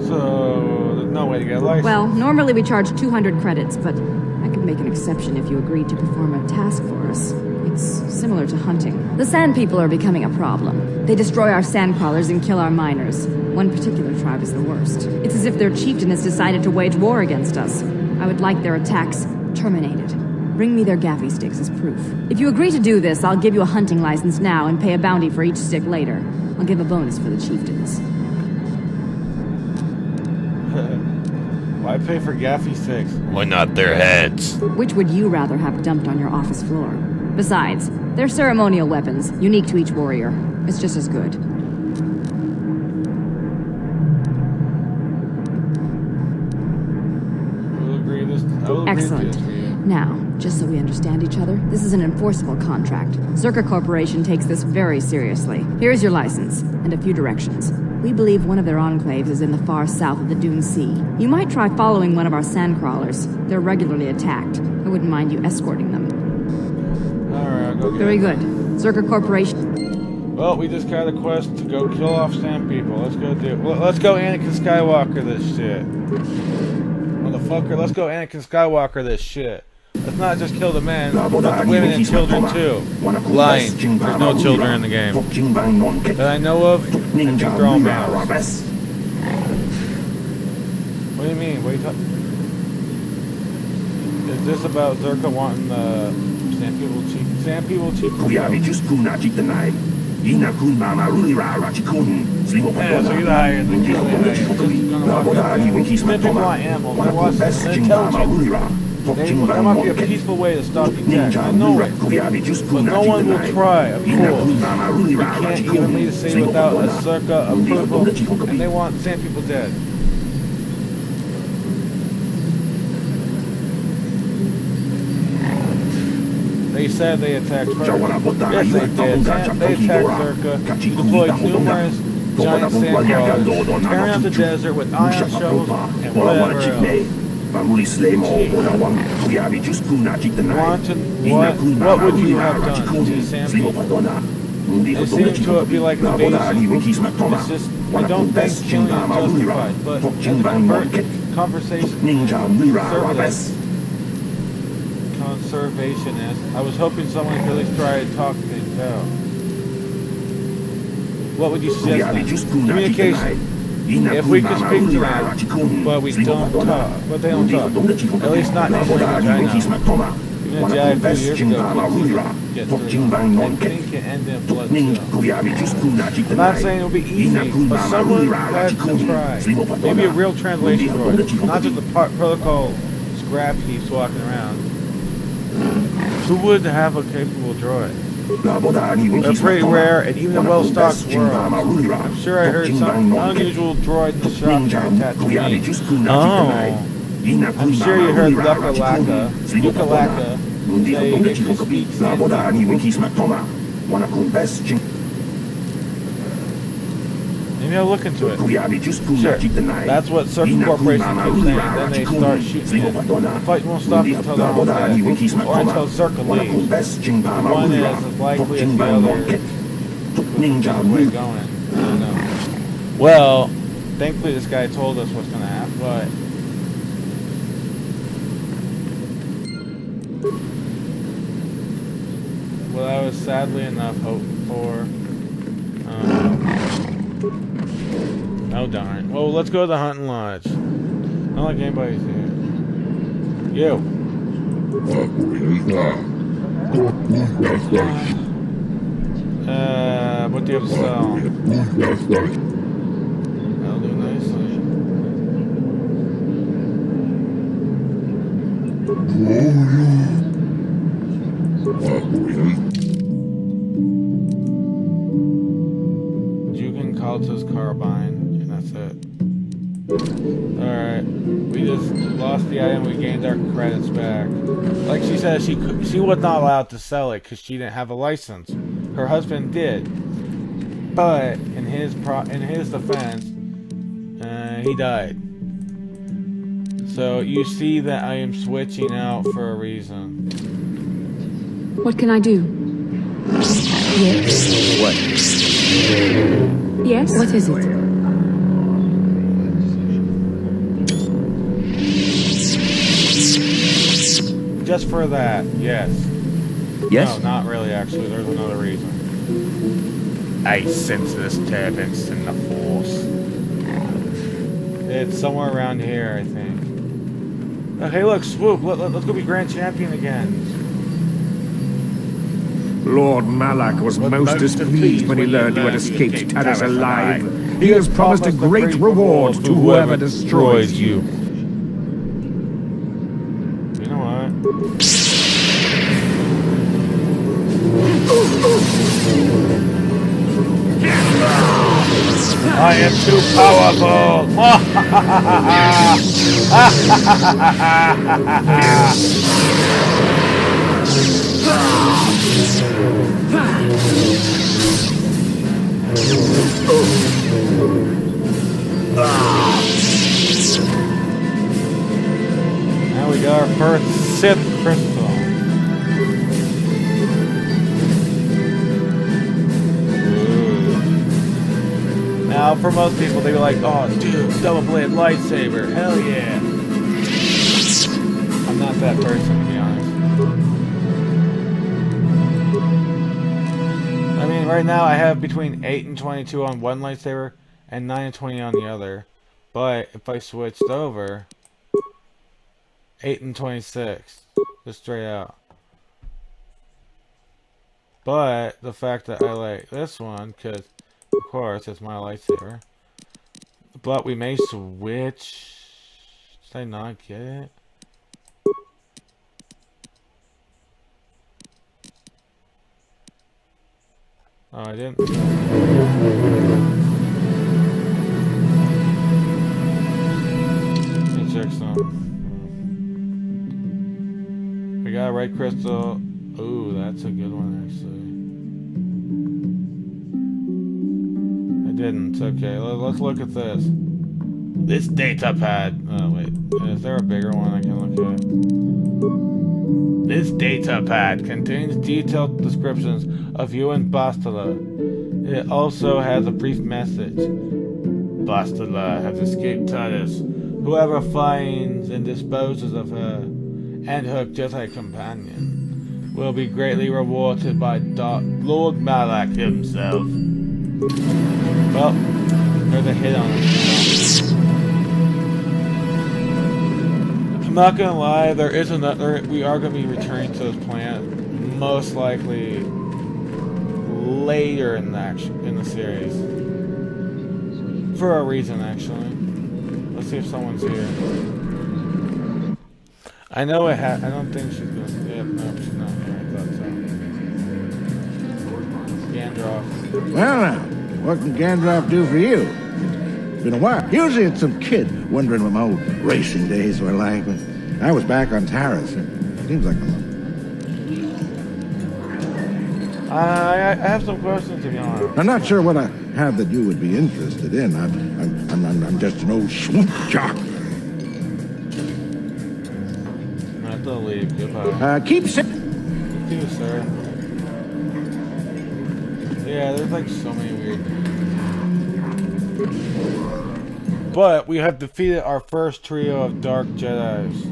So, there's no way to get a license? Well, normally we charge 200 credits, but I could make an exception if you agreed to perform a task for us. It's similar to hunting. The Sand People are becoming a problem. They destroy our sandcrawlers and kill our miners. One particular tribe is the worst. It's as if their chieftain has decided to wage war against us. I would like their attacks terminated. Bring me their gaffy sticks as proof. If you agree to do this, I'll give you a hunting license now and pay a bounty for each stick later. I'll give a bonus for the chieftains. Why pay for gaffy sticks? Why not their heads? Which would you rather have dumped on your office floor? Besides, they're ceremonial weapons, unique to each warrior. It's just as good. Excellent. Now, just so we understand each other, this is an enforceable contract. Zerka Corporation takes this very seriously. Here's your license, and a few directions. We believe one of their enclaves is in the far south of the Dune Sea. You might try following one of our sandcrawlers. They're regularly attacked. I wouldn't mind you escorting them. Alright, I'll go get Very it. good. Zerka Corporation... Well, we just got a quest to go kill off sand people. Let's go do it. Well, let's go Anakin Skywalker this shit. Motherfucker, let's go Anakin Skywalker this shit. Let's not just kill the men, but the women and children too. Lying. There's no children in the game. That I know of, I think they're all males. What do you mean? What are you talking? Is this about Zerka wanting the sand people chief? Sand people chief? Yeah, so you're higher than you. Sand people are animals. They're intelligent. There might be a peaceful way to stop the attack. I know it. But no one will try, of course. We can't even lead a city without a Zerka approval, and they want sand people dead. They said they attacked first. Yes, they did. They attacked Zerka, deployed numerous giant sand crawlers, tearing out the desert with ion shovels and whatever else. What would you have done to these sand people? It seems to be like an invasion. It's just, I don't think killing is justified, but as a conservationist, I was hoping someone could at least try to talk things out. What would you suggest then? Communication. If we could speak to them, but we don't talk, but they don't talk. At least not in the language I know. Even a Jedi a few years ago get through. I think it ended in blood too. I'm not saying it'll be easy, but someone has to try. Maybe a real translation droid, not just the protocol scrap heaps walking around. Who would have a capable droid? They're pretty rare, and even in well-stocked worlds. I'm sure I heard some unusual droid in the shop on Tatooine. Oh. I'm sure you heard Yucalaka say it can speak Sand. Maybe I'll look into it. Sure. That's what Circle Corporation keeps saying. Then they start shooting it. The fight won't stop until they're all dead. Or until Circle leaves. One is as likely as the other. Which way going. I don't know. Well, thankfully this guy told us what's going to happen, but... what I was sadly enough hoping for... oh darn. Oh, let's go to the hunting lodge. I don't like anybody's here. You. What do you have to sell? That'll do nicely. Kalta's carbine, and that's it. Alright, we just lost the item, we gained our credits back. Like she said, she was not allowed to sell it because she didn't have a license. Her husband did, but in his defense, he died. So you see that I am switching out for a reason. What can I do? Yes. What? Yes? What is it? Just for that, yes. Yes? No, not really, actually. There's another reason. I sense the disturbance in the Force. It's somewhere around here, I think. Oh, hey, look, Swoop. Let's go be Grand Champion again. Lord Malak was most displeased when he learned you had escaped Taris alive. He has promised a great reward to whoever destroys you. You know what? I am am too powerful! Now we got our first Sith Crystal. Now, for most people, they were like, oh, dude, double-bladed lightsaber, hell yeah. I'm not that person, to be honest. I mean, right now, I have between 8 and 22 on one lightsaber, and 9 and 20 on the other. But, if I switched over, 8 and 26, just straight out. But, the fact that I like this one, because... Of course, it's my lightsaber. But we may switch. Did I not get it? Oh, I didn't. Let me check some. We got a red crystal. Ooh, that's a good one, actually. Didn't. Okay, let's look at this. This data pad. Oh, wait. Is there a bigger one I can look at? This data pad contains detailed descriptions of you and Bastila. It also has a brief message. Bastila has escaped Titus. Whoever finds and disposes of her and her Jedi companion will be greatly rewarded by Lord Malak himself. Well, there's a hit on it. I'm not gonna lie, there is another. We are gonna be returning to this planet, most likely later in the series, for a reason actually. Let's see if someone's here. I know it I don't think she's gonna. Yeah, no, she's not here. I thought so. Gandalf. Well, now. What can Gandalf do for you? It's been a while. Usually it's some kid wondering what my old racing days were like, but I was back on Taris. It seems like a lot. I have some questions, to be honest. I'm not sure what I have that you would be interested in. I'm just an old swoop jock. I have to leave. Goodbye. Keep saying. Thank you, sir. Yeah, there's like so many weird things. But we have defeated our first trio of Dark Jedis.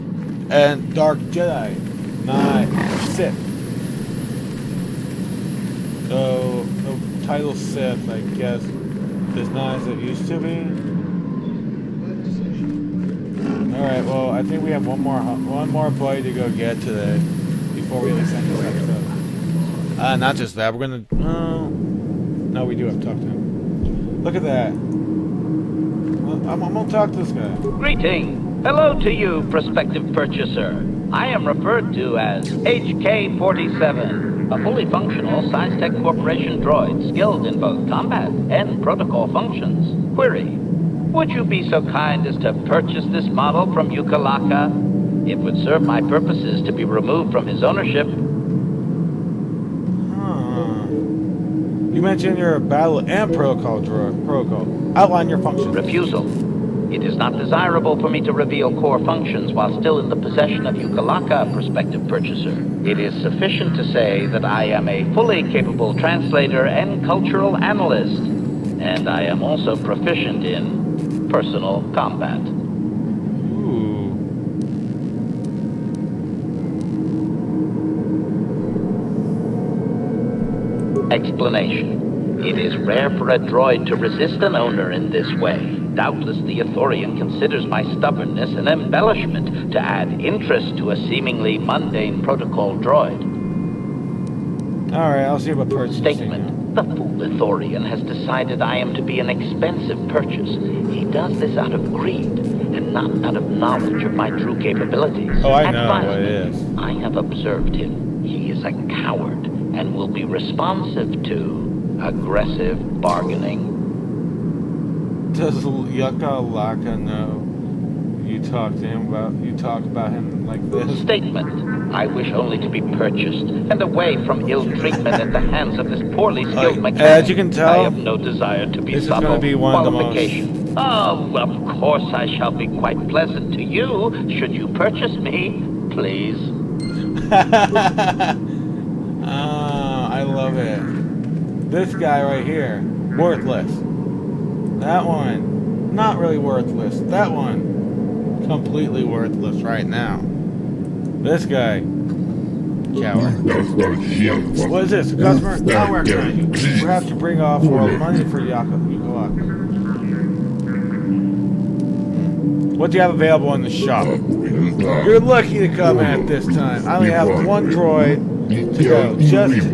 And Dark Jedi, not Sith. So, the title Sith, I guess, is not as it used to be. Alright, well, I think we have one more buddy to go get today before we extend this episode. Not just that, we're gonna... no, we do have to talk to him. Look at that. I'm gonna talk to this guy. Greeting. Hello to you, prospective purchaser. I am referred to as HK-47, a fully functional Sci-Tech Corporation droid skilled in both combat and protocol functions. Query. Would you be so kind as to purchase this model from Ukalaka? It would serve my purposes to be removed from his ownership. You mentioned your battle and protocol droid. Protocol. Outline your functions. Refusal. It is not desirable for me to reveal core functions while still in the possession of Ukalaka, prospective purchaser. It is sufficient to say that I am a fully capable translator and cultural analyst, and I am also proficient in personal combat. Ooh. Explanation. It is rare for a droid to resist an owner in this way. Doubtless the Ithorian considers my stubbornness an embellishment to add interest to a seemingly mundane protocol droid. Alright, I'll see about purchasing. Statement. The fool Ithorian has decided I am to be an expensive purchase. He does this out of greed, and not out of knowledge of my true capabilities. Oh, I know what it is. I have observed him. He is a coward, and will be responsive to aggressive bargaining. Does Yucca Laka know you talk about him like this? Statement. I wish only to be purchased and away from ill treatment at the hands of this poorly skilled mechanic. As you can tell, I have no desire to be this is going to be one of the most... Oh, of course I shall be quite pleasant to you, should you purchase me, please. I love it. This guy right here, worthless. That one, not really worthless. That one, completely worthless right now. This guy, coward. What is this, a customer? I'll recognize you. Perhaps you bring off world money for Yucca. What do you have available in the shop? You're lucky to come at this time. I only have one droid to go. Just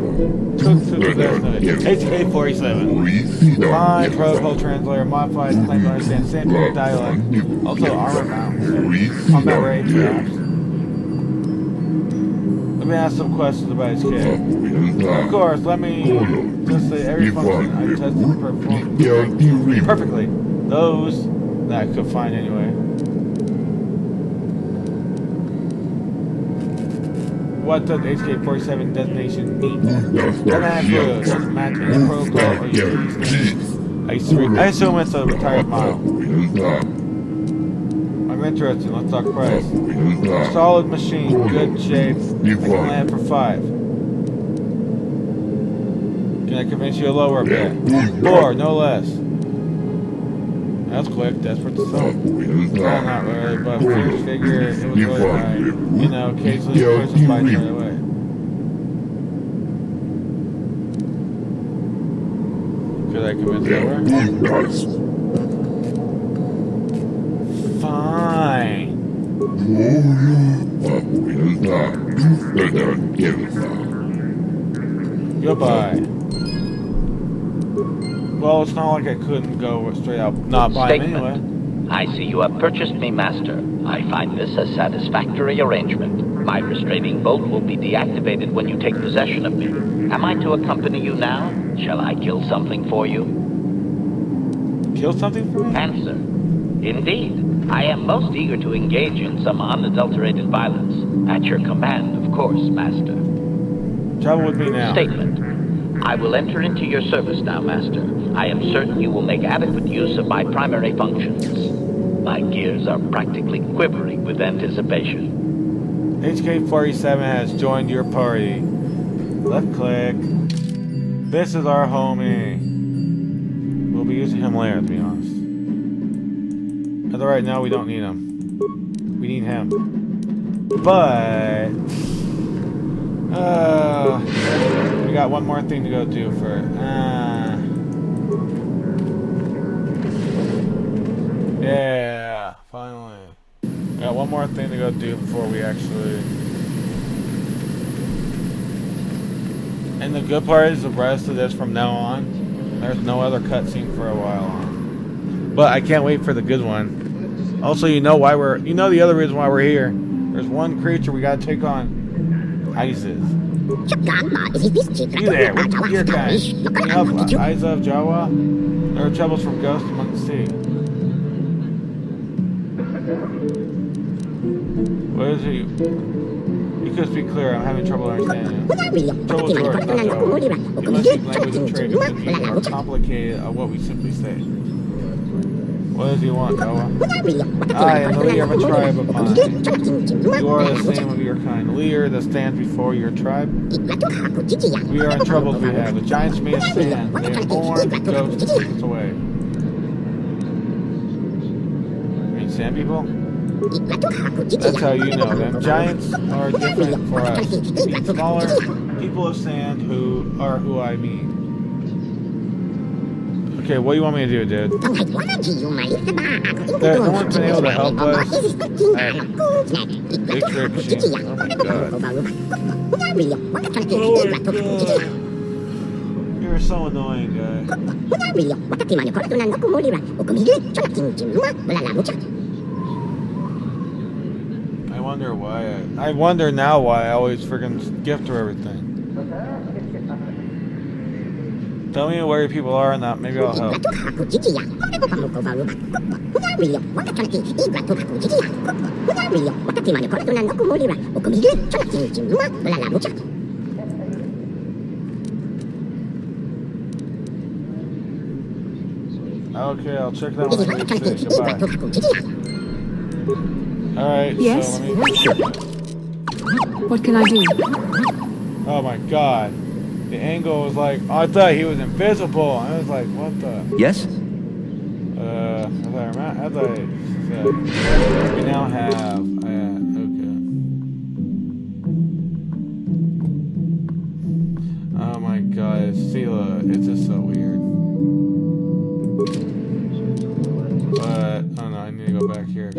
took to the best of it. HK-47. Fine protocol translator, modified, claim to understand standard dialect. Also armor mount. Combat rate, perhaps. Let me ask some questions about HK. Of course, let me just say every function I tested and performed perfectly. Those that I could find anyway. What does HK-47 designation mean? Doesn't match any protocol or utility. I assume it's a retired model. I'm interested. Let's talk price. Solid machine, good shape. I can land for 5. Can I convince you to lower a bit? 4, no less. That's quick, desperate to sell. Well, not really, but first figure, it was really high. You know, occasionally the person bites right away. Could I convince lower? Fine. Goodbye. Well, it's not like I couldn't go straight out, not buy him anyway. I see you have purchased me, Master. I find this a satisfactory arrangement. My restraining bolt will be deactivated when you take possession of me. Am I to accompany you now? Shall I kill something for you? Kill something for me? Answer. Indeed. I am most eager to engage in some unadulterated violence. At your command, of course, Master. Travel with me now. Statement. I will enter into your service now, Master. I am certain you will make adequate use of my primary functions. My gears are practically quivering with anticipation. HK-47 has joined your party. Left click. This is our homie. We'll be using him later, to be honest. As of right now, we don't need him. We need him. But... we got one more thing to go do for... yeah, finally. We got one more thing to go do before we actually... And the good part is the rest of this from now on, there's no other cutscene for a while. But I can't wait for the good one. Also, you know why we're... You know the other reason why we're here. There's one creature we gotta take on. ISIS. You there, what's your kind? Can you help Isa of Jawa? There are troubles from ghosts among the sea. What is it? You could speak clear, I'm having trouble understanding. Trouble is yours, not Jawa. You must speak language of trade with me more complicated of what we simply say. What does he want, Jawa? I am the leader of a tribe of mine. You are the same of your kind. Leader that stands before your tribe. We are in troubles we have. The giants made of sand. They are born, ghosts to take us away. You mean sand people? That's how you know them. Giants are different for us. They mean smaller people of sand who are who I mean. Okay, what do you want me to do, dude? No one's been able to help us. Big trick machine. Oh my god. Oh my god. You're so annoying, guy. I wonder why. I wonder now why I always friggin' gift her everything. Tell me where your people are and that. Maybe I'll help. Okay, I'll check that when I leave. Goodbye. Alright, Yes? so let me... What can I do? Oh my god. The angle was like... Oh, I thought he was invisible. I was like, what the... Yes? As I said, we now have... okay. Oh my god, it's Sela. It's just so weird. But, oh no, I need to go back here.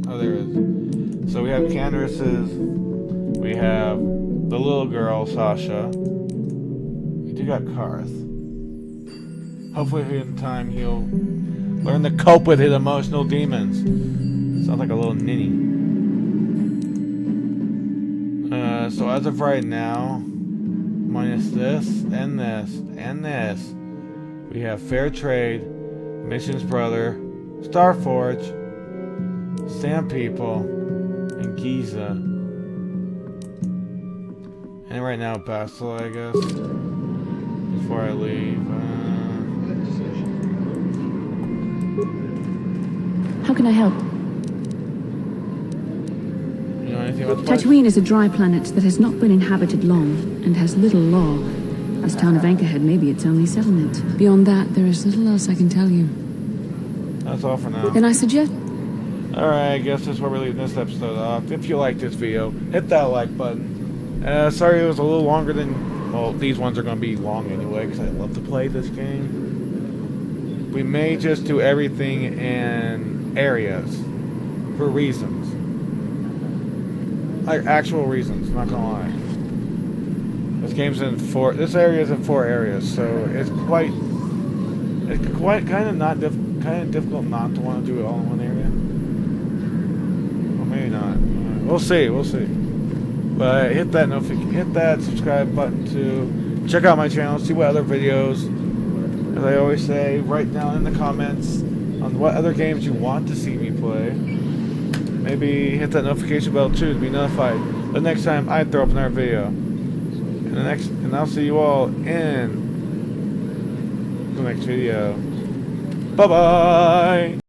Oh, there it is. So we have Candace's. We have the little girl, Sasha. We do got Karth. Hopefully in time he'll learn to cope with his emotional demons. Sounds like a little ninny. So as of right now, minus this, and this, and this, we have Fair Trade, Missions Brother, Starforge, Sand People, and Giza. And right now, Bastila, I guess. Before I leave. How can I help? You know anything about the place? Tatooine is a dry planet that has not been inhabited long and has little law. This town of Anchorhead may be its only settlement. Beyond that, there is little else I can tell you. That's all for now. Then I suggest... Alright, I guess that's where we're leaving this episode off. If you like this video, hit that like button. Sorry it was a little longer than... Well, these ones are going to be long anyway, because I love to play this game. We may just do everything in areas. For reasons. Like, actual reasons, not gonna lie. This game's in four... This area is in 4 areas, so it's quite... It's quite kind of difficult not to want to do it all in one area. Or maybe not. We'll see. We'll see. But hit that subscribe button to check out my channel, see what other videos. As I always say, write down in the comments on what other games you want to see me play. Maybe hit that notification bell too to be notified the next time I throw up another video. And I'll see you all in the next video. Bye-bye!